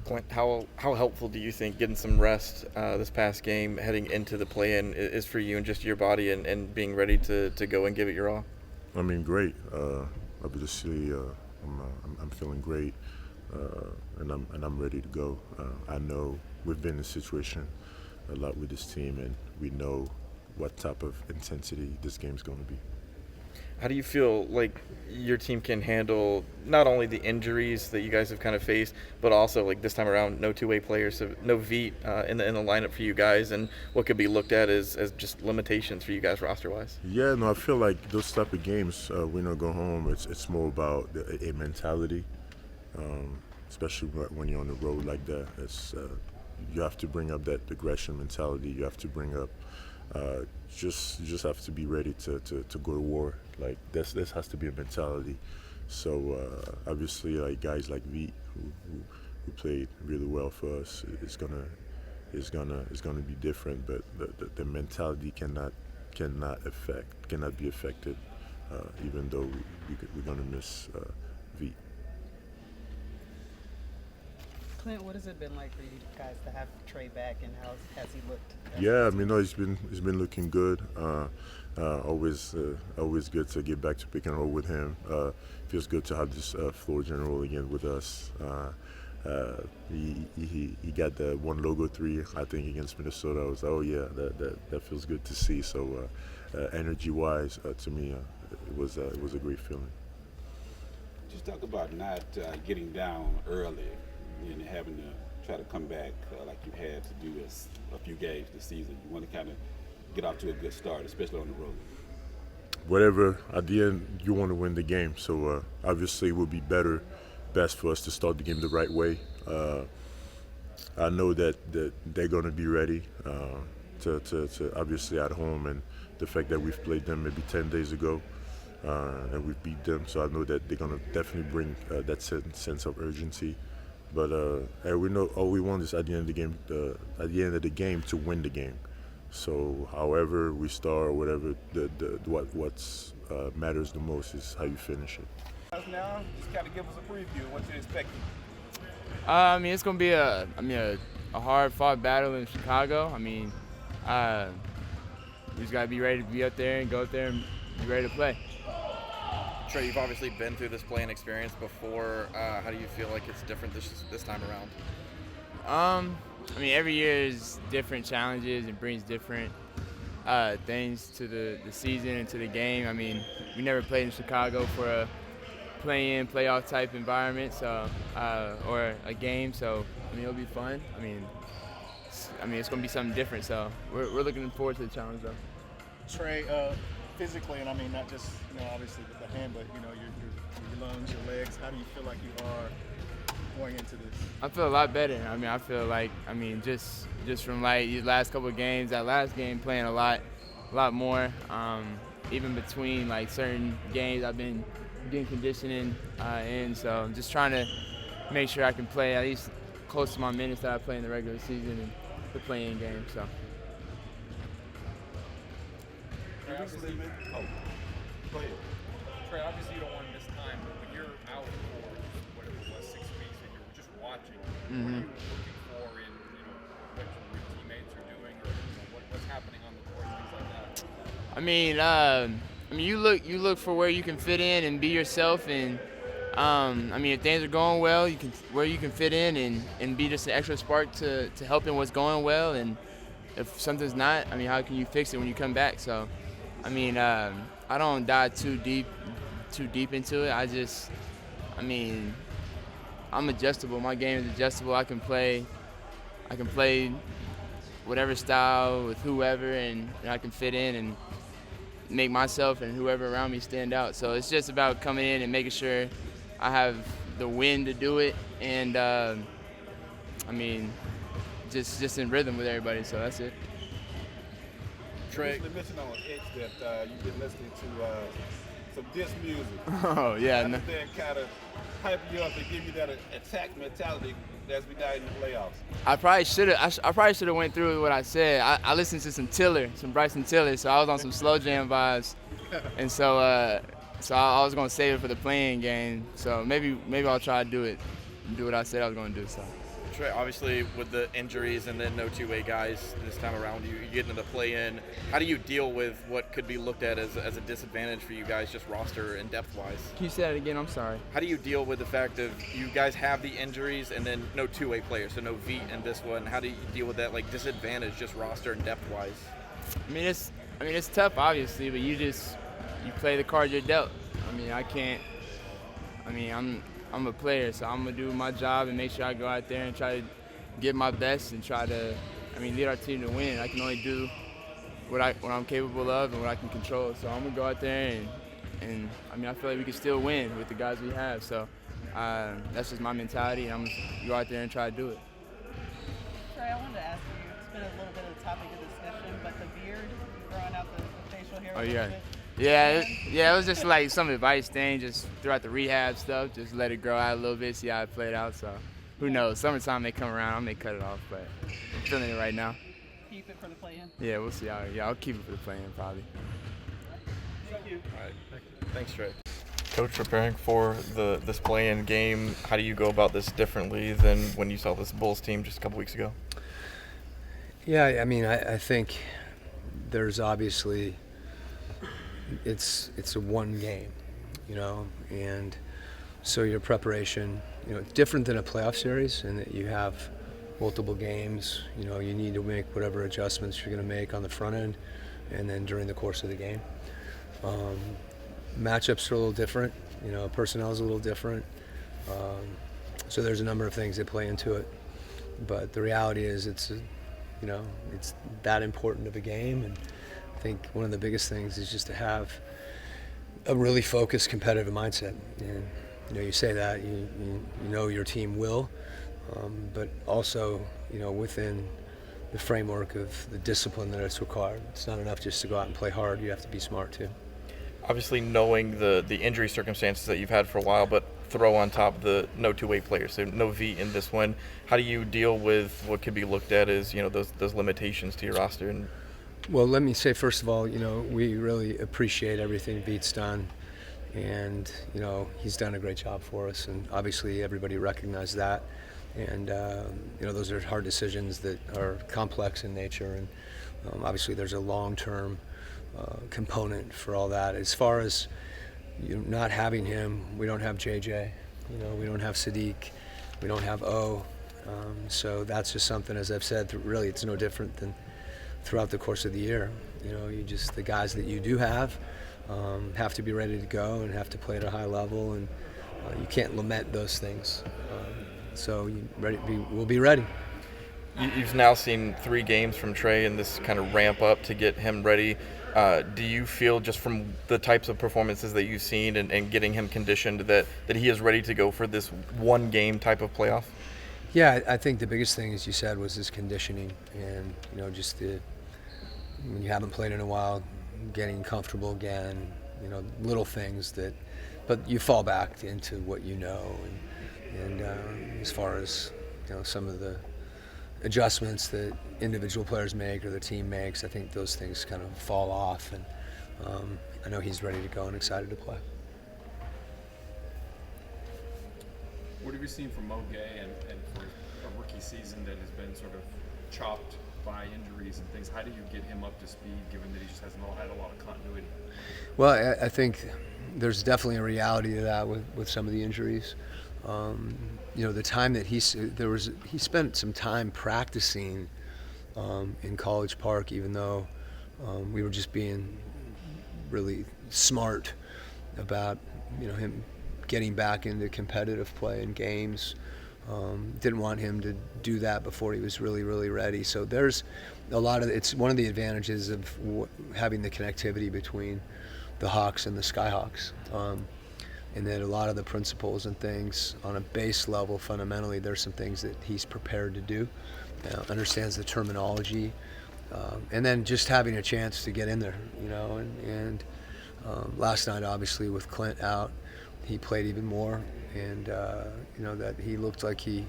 Clint, how helpful do you think getting some rest this past game heading into the play-in is for you and just your body and being ready to go and give it your all? I mean, great. Obviously, I'm feeling great, and I'm ready to go. I know we've been in a situation a lot with this team, and we know what type of intensity this game's going to be. How do you feel like your team can handle not only the injuries that you guys have kind of faced, but also like this time around, no two-way players, so no Veet in the lineup for you guys, and what could be looked at as just limitations for you guys roster-wise? Yeah, no, I feel like those type of games, win or go home, it's more about a mentality, especially when you're on the road like that. You have to bring up that aggression mentality. You have to bring up you just have to be ready to go to war. Like this has to be a mentality. So obviously, like guys like V who played really well for us, it's gonna be different. But the mentality cannot be affected, even though we're gonna miss V. Clint, what has it been like for you guys to have Trae back, and how has he looked? Yeah, I mean, no, he's been looking good. Always good to get back to pick and roll with him. Feels good to have this floor general again with us. He got the one logo three, I think, against Minnesota. I was like, oh yeah, that feels good to see. So energy wise, to me, it was a great feeling. Just talk about not getting down early and having to try to come back like you had to do a few games this season. You want to kind of get off to a good start, especially on the road. Whatever, at the end, you want to win the game. So obviously, it would be best for us to start the game the right way. I know that they're going to be ready to obviously at home, and the fact that we've played them maybe 10 days ago and we've beat them. So I know that they're going to definitely bring that sense of urgency. But we know all we want is at the end of the game to win the game. So however we start or whatever, what's matters the most is how you finish it. Now, just kind of give us a preview of what you're expecting. I mean, it's gonna be a hard-fought battle in Chicago. I mean, we just gotta be ready to be up there and go up there and be ready to play. Trey, you've obviously been through this playing experience before. How do you feel like it's different this time around? I mean, every year is different challenges and brings different things to the season and to the game. I mean, we never played in Chicago for a play-in, playoff type environment, so or a game. So I mean, it'll be fun. I mean, it's gonna be something different. So we're looking forward to the challenge, though. Trey, physically, and I mean not just obviously with the hand, but your lungs, your legs. How do you feel like you are going into this? I feel a lot better. I mean, I feel like just from like these last couple of games, that last game playing a lot more. Even between like certain games, I've been getting conditioning in, so I'm just trying to make sure I can play at least close to my minutes that I play in the regular season and the play-in game. So. Obviously, go ahead. Trey, obviously you don't want to miss time, but when you're out for whatever it was, 6 weeks, and you're just watching, what are you looking for in what your teammates are doing, or what's happening on the court, things like that? I mean, you look for where you can fit in and be yourself, and I mean, if things are going well, where you can fit in and be just an extra spark to help in what's going well, and if something's not, I mean, how can you fix it when you come back? So. I mean, I don't dive too deep into it. I'm adjustable. My game is adjustable. I can play whatever style with whoever, and I can fit in and make myself and whoever around me stand out. So it's just about coming in and making sure I have the wind to do it, and just in rhythm with everybody. So that's it. Trey, you mentioned on X that you've been listening to some diss music. Oh yeah. How does that kind of hype you up and give you that attack mentality as we got in the playoffs? I probably should have went through what I said. I listened to some Bryson Tiller, so I was on some slow jam vibes, and so I was gonna save it for the playing game. So maybe I'll try to do what I said I was gonna do. So. Trey, obviously with the injuries and then no two-way guys this time around, you get into the play-in. How do you deal with what could be looked at as a disadvantage for you guys, just roster and depth-wise? Can you say that again? I'm sorry. How do you deal with the fact of you guys have the injuries and then no two-way players, so no Veet in this one? How do you deal with that disadvantage, just roster and depth-wise? I mean, it's tough, obviously, but you play the cards you're dealt. I'm a player, so I'm gonna do my job and make sure I go out there and try to give my best and try to, lead our team to win. I can only do what I'm capable of and what I can control. So I'm gonna go out there and I feel like we can still win with the guys we have. So that's just my mentality, and I'm gonna go out there and try to do it. Trey, I wanted to ask you, it's been a little bit of a topic of discussion, but the beard, growing out the facial hair. Oh, a little yeah. bit. Yeah, it was just like some advice thing, just throughout the rehab stuff, just let it grow out a little bit, see how it played out. So who knows? Summertime may come around, I may cut it off, but I'm feeling it right now. Keep it for the play-in. Yeah, we'll see. I'll keep it for the play-in probably. Thank you. All right. Thanks, Trey. Coach, preparing for this play-in game, how do you go about this differently than when you saw this Bulls team just a couple weeks ago? Yeah, I think there's obviously it's a one game, and so your preparation, it's different than a playoff series in that you have multiple games. You need to make whatever adjustments you're going to make on the front end, and then during the course of the game. Matchups are a little different. Personnel is a little different. So there's a number of things that play into it. But the reality is, it's that important of a game, and I think one of the biggest things is just to have a really focused, competitive mindset. And you say that you know your team will, but also within the framework of the discipline that it's required. It's not enough just to go out and play hard. You have to be smart too. Obviously, knowing the injury circumstances that you've had for a while, but throw on top the no two-way players, so no V in this one. How do you deal with what could be looked at as those limitations to your roster? And well, let me say first of all, we really appreciate everything Veet's done, and he's done a great job for us, and obviously everybody recognized that. And those are hard decisions that are complex in nature, and obviously there's a long-term component for all that. As far as not having him, we don't have JJ, we don't have Sadiq, we don't have O, so that's just something, as I've said, really it's no different than throughout the course of the year. The guys that you do have to be ready to go and have to play at a high level, and you can't lament those things. So we'll be ready. You've now seen 3 games from Trey and this kind of ramp up to get him ready. Do you feel, just from the types of performances that you've seen and getting him conditioned, that he is ready to go for this one game type of playoff? Yeah, I think the biggest thing, as you said, was his conditioning, and when you haven't played in a while, getting comfortable again, little things but you fall back into what you know, and as far as some of the adjustments that individual players make or the team makes, I think those things kind of fall off, and I know he's ready to go and excited to play. What have you seen from Mo Gay and for a rookie season that has been sort of chopped by injuries and things? How do you get him up to speed, given that he just hasn't had a lot of continuity? Well, I think there's definitely a reality to that with some of the injuries. The time that he spent some time practicing in College Park, even though we were just being really smart about him getting back into competitive play in games. Didn't want him to do that before he was really, really ready. So there's a lot of, it's one of the advantages of having the connectivity between the Hawks and the Skyhawks. And then a lot of the principles and things on a base level, fundamentally, there's some things that he's prepared to do, understands the terminology, and then just having a chance to get in there, and last night, obviously, with Clint out, he played even more, and that he looked like you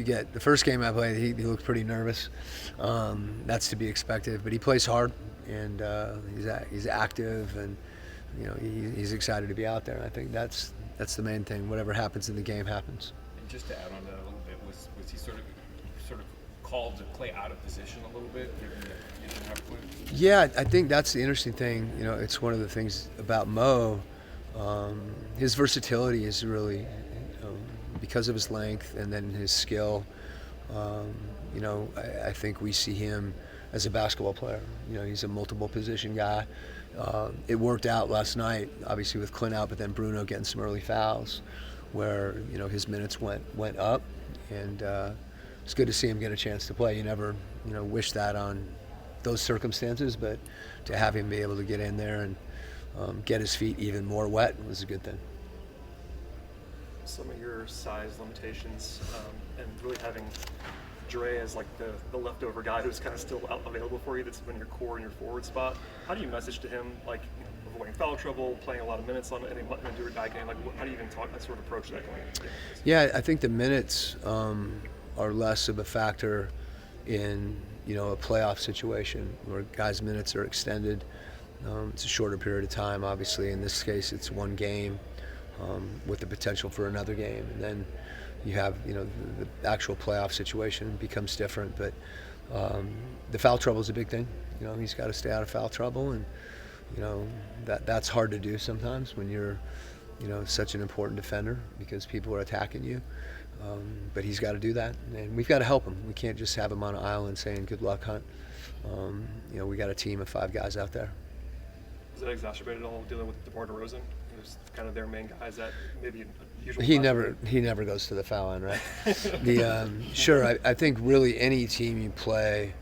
get the first game I played, he looked pretty nervous. That's to be expected, but he plays hard, and he's active, and he's excited to be out there. I think that's the main thing. Whatever happens in the game happens. And just to add on to that a little bit, was Was he sort of called to play out of position a little bit, given that you didn't have Quin? Yeah, I think that's the interesting thing. It's one of the things about Mo. His versatility is really, because of his length and then his skill. I think we see him as a basketball player. He's a multiple position guy. It worked out last night, obviously with Clint out, but then Bruno getting some early fouls, where his minutes went up, and it's good to see him get a chance to play. You never wish that on those circumstances, but to have him be able to get in there and get his feet even more wet was a good thing. Some of your size limitations, and really having Trae as like the leftover guy who's kind of still available for you, that's in your core and your forward spot. How do you message to him, like, avoiding foul trouble, playing a lot of minutes on any do or die game? Like, how do you even sort of approach that going into games? Yeah, I think the minutes are less of a factor in a playoff situation where guys' minutes are extended. It's a shorter period of time, obviously. In this case, it's one game with the potential for another game, and then you have the actual playoff situation becomes different. But the foul trouble is a big thing. He's got to stay out of foul trouble, and that's hard to do sometimes when you're such an important defender because people are attacking you. But he's got to do that, and we've got to help him. We can't just have him on an island saying good luck, Hunt. We got a team of 5 guys out there. Is that exacerbated at all dealing with DeMar DeRozan? Who's kind of their main guy? Is that maybe usual? He never goes to the foul line, right? Sure. I think really any team you play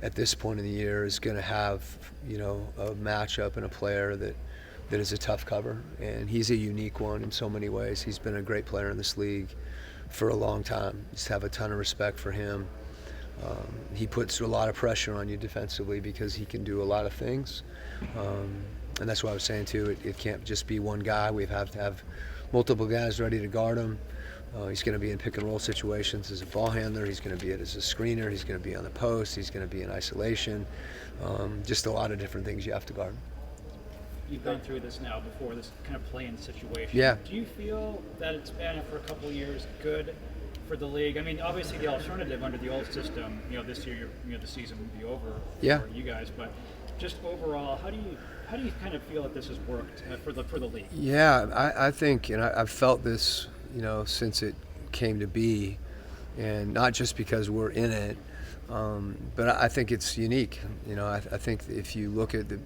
at this point in the year is going to have a matchup and a player that is a tough cover, and he's a unique one in so many ways. He's been a great player in this league for a long time. Just have a ton of respect for him. He puts a lot of pressure on you defensively because he can do a lot of things. And that's what I was saying too. It can't just be one guy. We have to have multiple guys ready to guard him. He's going to be in pick and roll situations as a ball handler. He's going to be it as a screener. He's going to be on the post. He's going to be in isolation. Just a lot of different things you have to guard. You've gone through this now before, this kind of play-in situation. Yeah. Do you feel that it's been, for a couple of years, good for the league? I mean, obviously the alternative under the old system, this year, the season would be over for you guys. But just overall, how do you kind of feel that this has worked for the league? Yeah, I think, I've felt this, since it came to be, and not just because we're in it, but I think it's unique. I think if you look at the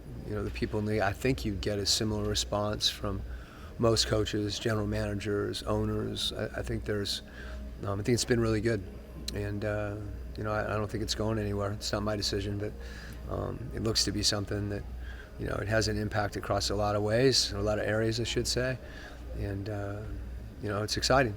people in the league, I think you get a similar response from most coaches, general managers, owners. I think I think it's been really good, and I don't think it's going anywhere. It's not my decision, but it looks to be something that it has an impact across a lot of ways, a lot of areas, I should say, and it's exciting.